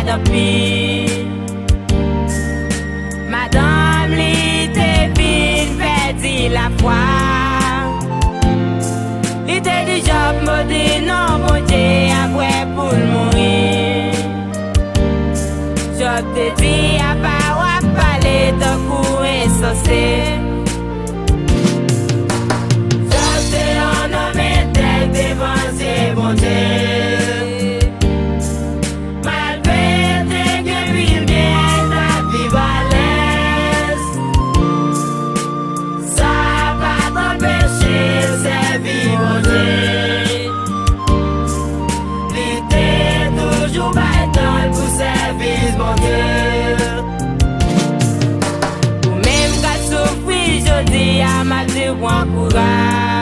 dans pile. Madame li te vin perdi la foi. Li te di job modi non bon Dieu après pour mourir. Job te di a pas wa parler de coup insensé. Job te en homme tel devant c'est bon Dieu. Malgré que lui bien la vie à l'aise. Ça va t'empêcher c'est vivre Dieu. L'idée toujours battant pour service mon Dieu. Ou même qu'à souffrir je dis à ma Dieu bon courage.